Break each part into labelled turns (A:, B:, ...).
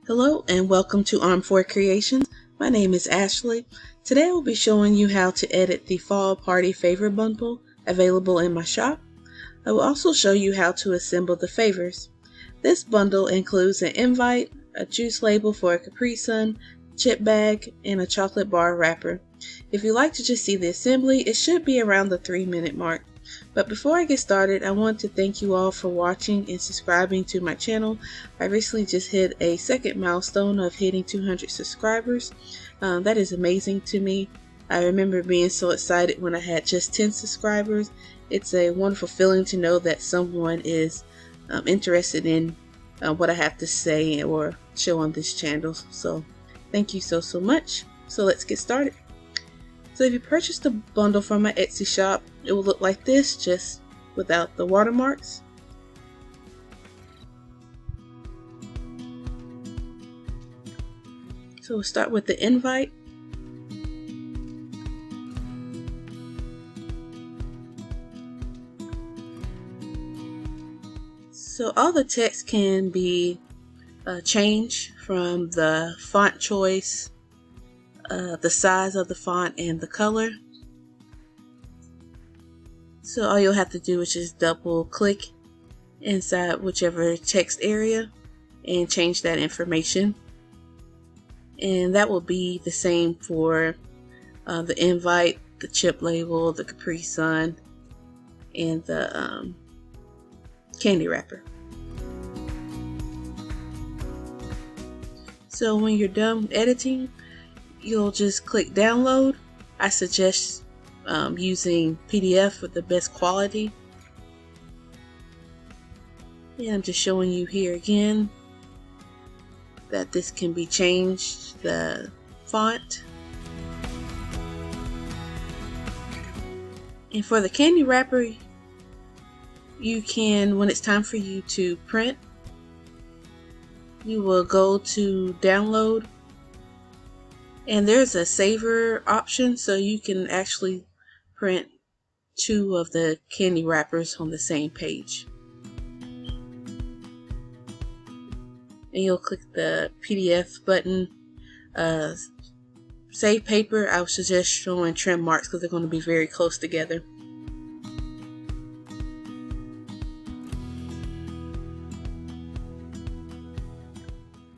A: Hello and welcome to Arm4 Creations. My name is Ashley. Today I will be showing you how to edit the Fall Party Favor Bundle available in my shop. I will also show you how to assemble the favors. This bundle includes an invite, a juice label for a Capri Sun, chip bag, and a chocolate bar wrapper. If you'd like to just see the assembly, it should be around the 3-minute mark. But before I get started, I want to thank you all for watching and subscribing to my channel. I recently just hit a second milestone of hitting 200 subscribers. That is amazing to me. I remember being so excited when I had just 10 subscribers. It's a wonderful feeling to know that someone is interested in what I have to say or show on this channel. So thank you so much. So let's get started. So if you purchase the bundle from my Etsy shop, it will look like this, just without the watermarks. So we'll start with the invite. So all the text can be changed from the font choice, the size of the font, and the color. So all you'll have to do is just double click inside whichever text area and change that information. And that will be the same for the invite, the chip label, the Capri Sun, and the candy wrapper. So when you're done editing, you'll just click download. I suggest using PDF with the best quality. And I'm just showing you here again that this can be changed, the font. And for the candy wrapper, you can, when it's time for you to print, you will go to download, and there's a saver option, so you can actually print 2 of the candy wrappers on the same page. And you'll click the PDF button. Save paper, I would suggest showing trim marks because they're going to be very close together.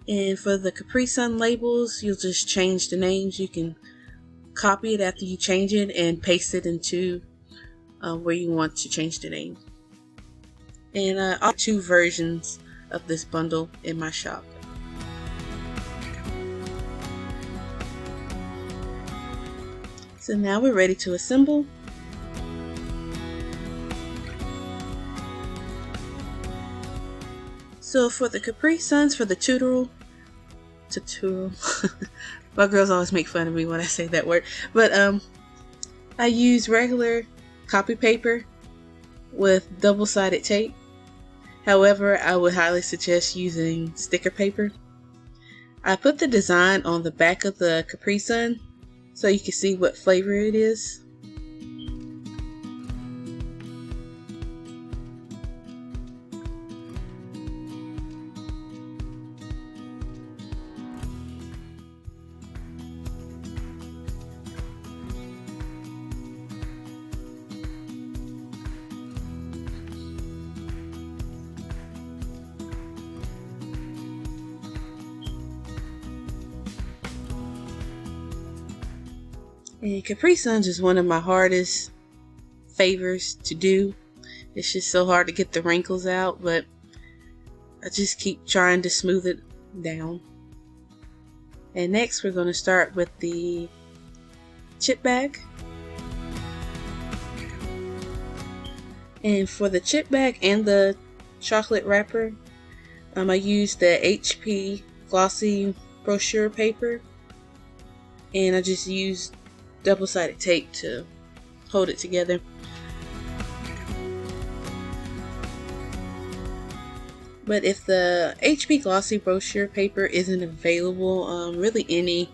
A: And for the Capri Sun labels, you'll just change the names. You can copy it after you change it and paste it into where you want to change the name. And I have 2 versions of this bundle in my shop. So now we're ready to assemble. So for the Capri Suns, for the tutorial, my girls always make fun of me when I say that word, but I use regular copy paper with double-sided tape. However, I would highly suggest using sticker paper. I put the design on the back of the Capri Sun so you can see what flavor it is. And Capri Suns is one of my hardest favors to do. It's just so hard to get the wrinkles out, but I just keep trying to smooth it down. And next we're going to start with the chip bag. And for the chip bag and the chocolate wrapper, I used the HP glossy brochure paper, and I just used double-sided tape to hold it together. But if the HP glossy brochure paper isn't available, really any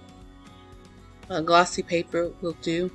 A: glossy paper will do.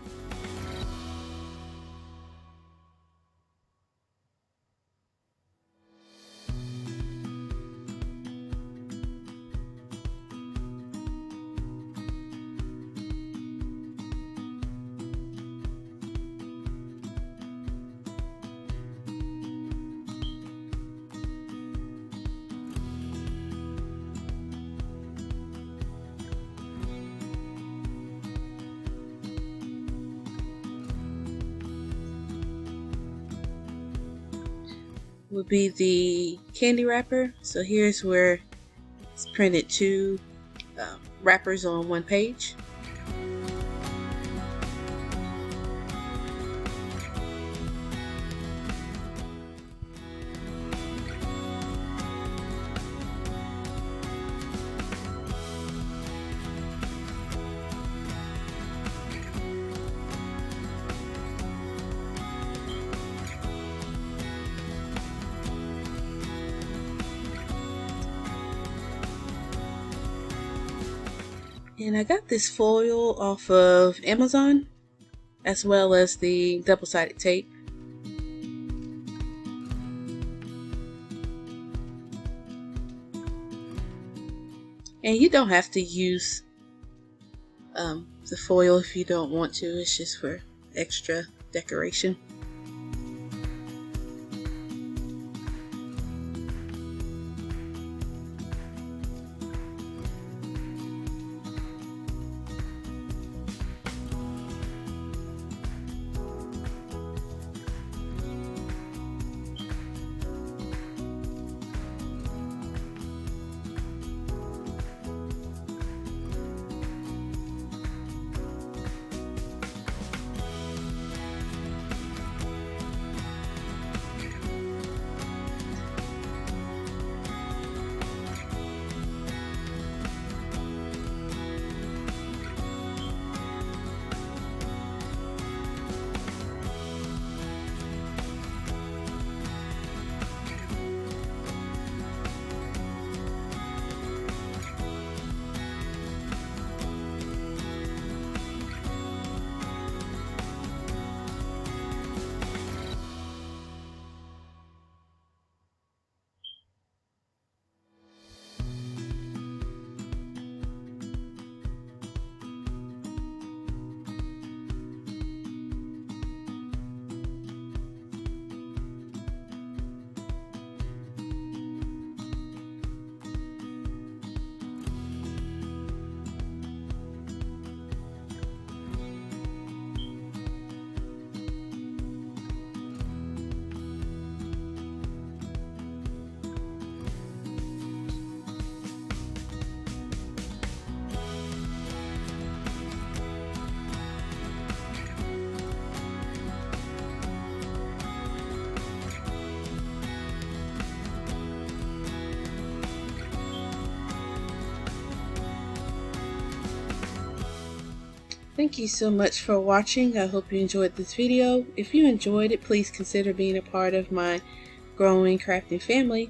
A: would be the candy wrapper. So here's where it's printed two wrappers on one page. And I got this foil off of Amazon, as well as the double-sided tape. And you don't have to use the foil if you don't want to. It's just for extra decoration. Thank you so much for watching. I hope you enjoyed this video. If you enjoyed it, please consider being a part of my growing crafting family.